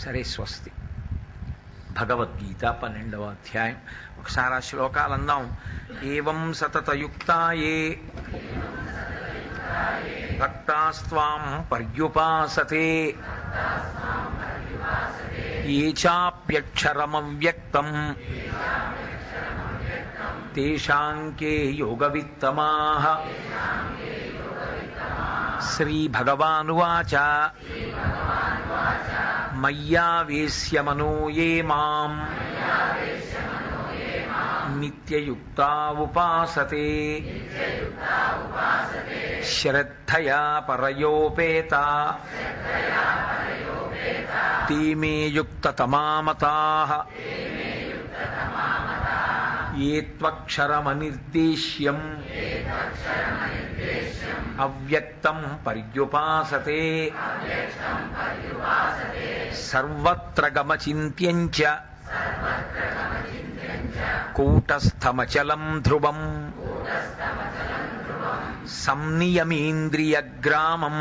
సరే, స్వస్తి. భగవద్గీత 12వ అధ్యాయం. ఒకసారి ఆ శ్లోకాలు అందాం. ఏవం సతతయుక్తాయే భక్తాస్త్వాం పర్యుపాసతే ఏ చాప్యక్షరమవ్యక్తం తేషాం కే యోగవిత్తమాః. శ్రీభగవానువాచ మయ్యావేశ్య మనో యే మాం నిత్యయుక్తా ఉపాసతే శ్రద్ధయా పరయోపేతా తే మే యుక్తతమా మతాః. ఏ త్వక్షరమనిర్దేశ్యం అవ్యక్తం పర్యుపాసతే సర్వత్ర గమచింత్యం చ కూటస్థమచలం ధ్రువం సంనియమేంద్రియగ్రామం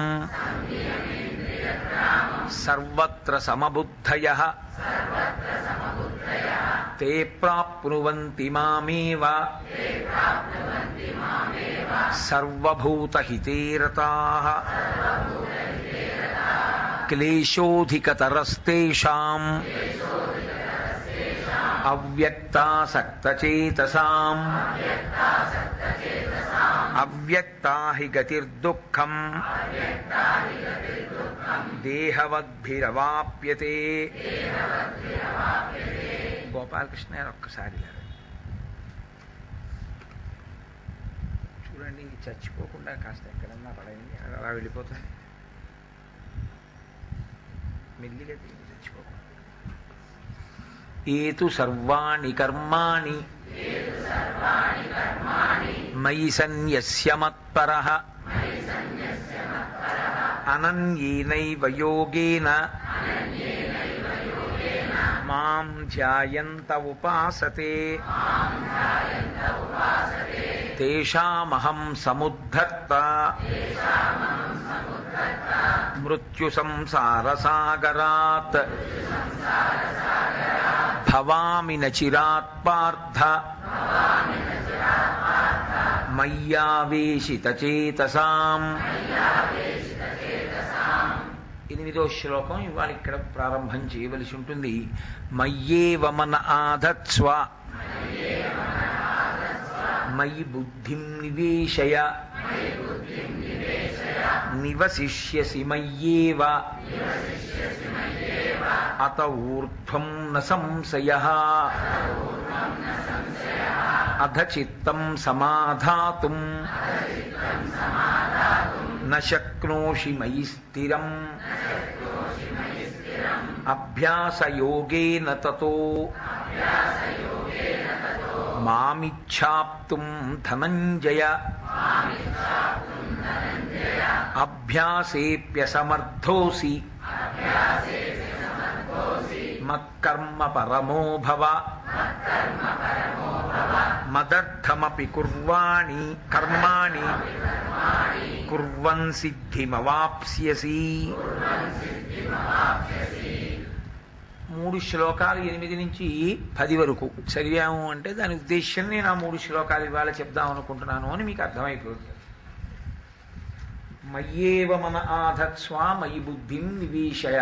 సర్వత్ర సమబుద్ధయః తే ప్రాప్నువంతి మామేవ సర్వభూతహితే రతాః. క్లేశోధికతరస్తేషాం అవ్యక్తాసక్తచేతసాం అవ్యక్తా హి గతిర్దుఃఖం దేహవద్భిరవాప్యతే. గోపాలకృష్ణ గారు ఒక్కసారి చూడండి, చచ్చిపోకుండా కాస్త ఎక్కడన్నా పడైంది, అలా వెళ్ళిపోతుంది. మెల్లిగా తిరిగి చచ్చిపోకుండా. ఏతు సర్వాణి కర్మాణి మయి సన్యస్య మత్పరః అనన్యేనైవ యోగేన మాం ధ్యాయంత ఉపాసతే తేషామహం సముద్ధర్త మృత్యు సంసారసాగరాత్ భవామి న చిరాత్ పార్థ మయ్యావేశితచేతసాం. 8వ శ్లోకం ఇవాళ ఇక్కడ ప్రారంభం చేయవలసి ఉంటుంది. మయ్యేవ మన ఆధత్స్వ మయి బుద్ధిం నివేశయ నివసిష్యసి మయ్యేవ అత ఊర్ధ్వం న సంశయః. అధ చిత్తం సమాధాతుం న శక్నోషి మయి స్థిరం అభ్యాసయోగేన తతో మామిచ్ఛాప్తుం ధనంజయ అభ్యాసేప్యసమర్థోసి మత్కర్మ పరమో భవ. మదర్థమపి కుర్వాణి కర్మాణి కుర్వన్ సిద్ధిమవాప్స్యసి. 3 శ్లోకాలు 8 నుంచి 10 వరకు చదివాము అంటే దాని ఉద్దేశం నేను ఆ 3 శ్లోకాలు ఇవాళ చెప్దాం అనుకుంటున్నాను అని మీకు అర్థమైపోతుంది. మయ్యేవ మన ఆధత్స్వ మయి బుద్ధిం నివేశయ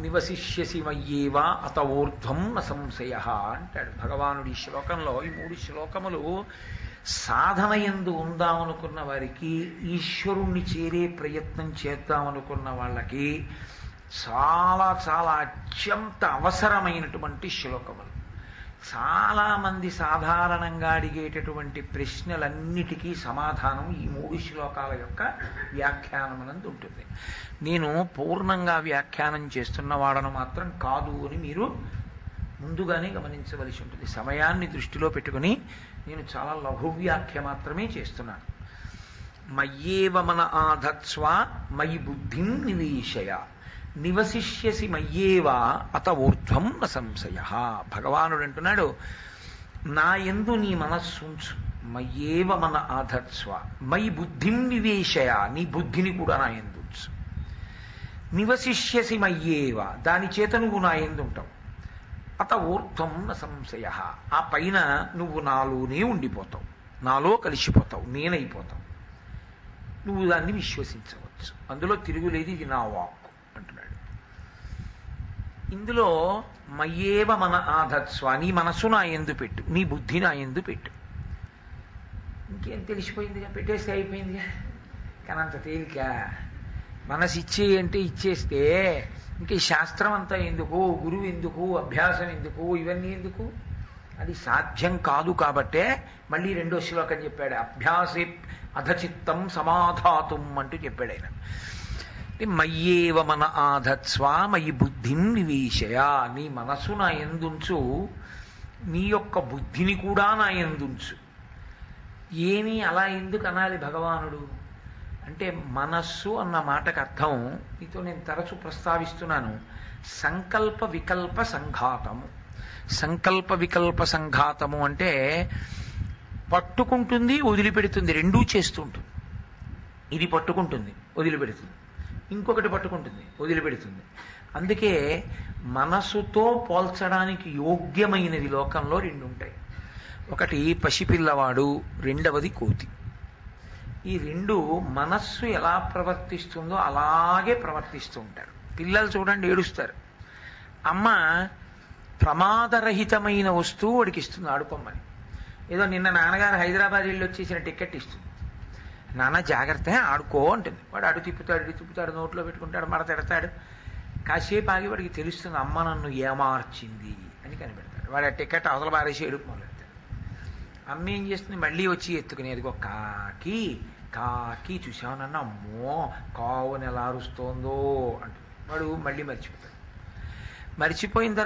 నివసిష్యసి మయ్యేవ అత ఊర్ధ్వం న సంశయః అంటాడు భగవానుడి ఈ శ్లోకంలో. ఈ 3 శ్లోకములు సాధన యందు ఉందామనుకున్న వారికి, ఈశ్వరుణ్ణి చేరే ప్రయత్నం చేద్దామనుకున్న వాళ్ళకి చాలా చాలా అత్యంత అవసరమైనటువంటి శ్లోకములు. చాలామంది సాధారణంగా అడిగేటటువంటి ప్రశ్నలన్నిటికీ సమాధానం ఈ 3 శ్లోకాల యొక్క వ్యాఖ్యానమునందు ఉంటుంది. నేను పూర్ణంగా వ్యాఖ్యానం చేస్తున్న వాడను మాత్రం కాదు అని మీరు ముందుగానే గమనించవలసి ఉంటుంది. సమయాన్ని దృష్టిలో పెట్టుకుని నేను చాలా లఘు వ్యాఖ్య మాత్రమే చేస్తున్నాను. మయ్యేవ మన ఆధత్స్వ మయి బుద్ధిం నివేశయ నివసిష్యసి మయ్యేవ అత ఊర్ధ్వం న సంశయః. భగవానుడు అంటున్నాడు, నా యందు నీ మనస్సుంచు. మయ్యేవ మన ఆధత్స్వ మయి బుద్ధిం నివేశయ, నీ బుద్ధిని కూడా నా యందు ఉంచు. నివసిష్యసి మయ్యేవ, దాని చేత నువ్వు నా యందు ఉంటావు. అత ఊర్ధ్వం న సంశయ, ఆ పైన నువ్వు నాలోనే ఉండిపోతావు, నాలో కలిసిపోతావు, నేనైపోతావు. నువ్వు దాన్ని విశ్వసించవచ్చు, అందులో తిరుగులేదు, ఇది నా వాక్కు అంటున్నాడు. ఇందులో మయ్యేవ మన ఆధత్స్వ, నీ మనస్సు నా యందు పెట్టు, నీ బుద్ధి నా యందు పెట్టు. ఇంకేం తెలిసిపోయిందిగా, పెట్టేస్తే అయిపోయిందిగా. కానీ అంత తేలిక మనసు ఇచ్చేయంటే ఇచ్చేస్తే ఇంక ఈ శాస్త్రం అంతా ఎందుకు, గురువు ఎందుకు, అభ్యాసం ఎందుకు, ఇవన్నీ ఎందుకు? అది సాధ్యం కాదు. కాబట్టే మళ్ళీ రెండో శ్లోకం చెప్పాడు, అభ్యాసే అధచిత్తం సమాధాతుం అంటూ చెప్పాడు ఆయన. మయ్యేవ మన ఆధత్స్వ మయి బుద్ధిం నివేశయ, నీ మనసు నా యందుంచు, నీ యొక్క బుద్ధిని కూడా నా యందుంచు. ఏమీ అలా ఎందుకు అనాలి భగవానుడు అంటే, మనస్సు అన్న మాటకు అర్థం నీతో నేను తరచు ప్రస్తావిస్తున్నాను, సంకల్ప వికల్ప సంఘాతము. సంకల్ప వికల్ప సంఘాతము అంటే పట్టుకుంటుంది, వదిలిపెడుతుంది, రెండూ చేస్తూ ఉంటుంది. ఇది పట్టుకుంటుంది, వదిలిపెడుతుంది, ఇంకొకటి పట్టుకుంటుంది, వదిలిపెడుతుంది. అందుకే మనసుతో పోల్చడానికి యోగ్యమైనది లోకంలో రెండు ఉంటాయి. ఒకటి పసిపిల్లవాడు, రెండవది కోతి. ఈ రెండు మనస్సు ఎలా ప్రవర్తిస్తుందో అలాగే ప్రవర్తిస్తూ ఉంటారు. పిల్లలు చూడండి, ఏడుస్తారు. అమ్మ ప్రమాదరహితమైన వస్తువు వాడికి ఇస్తుంది ఆడుకోమని. ఏదో నిన్న నాన్నగారు హైదరాబాద్ వెళ్ళి వచ్చేసిన టికెట్ ఇస్తుంది, నాన్న జాగ్రత్త ఆడుకో అంటుంది. వాడు అడు తిప్పుతాడు, ఇటు తిప్పుతాడు, నోట్లో పెట్టుకుంటాడు, మడతెడతాడు. కాసేపు ఆగి వాడికి తెలుస్తుంది అమ్మ నన్ను ఏమార్చింది అని కనిపెడతాడు. వాడు ఆ టికెట్ అవతల బారేసి ఏడుపు మొదలెడతాడు. అమ్మ ఏం చేస్తుంది, మళ్ళీ వచ్చి ఎత్తుకునేదిగో కాకి కాకి చూసావనన్నా, అమ్మో కావుని ఎలా అరుస్తోందో అంటుంది. వాడు మళ్ళీ మర్చిపోతాడు. మర్చిపోయిన తర్వాత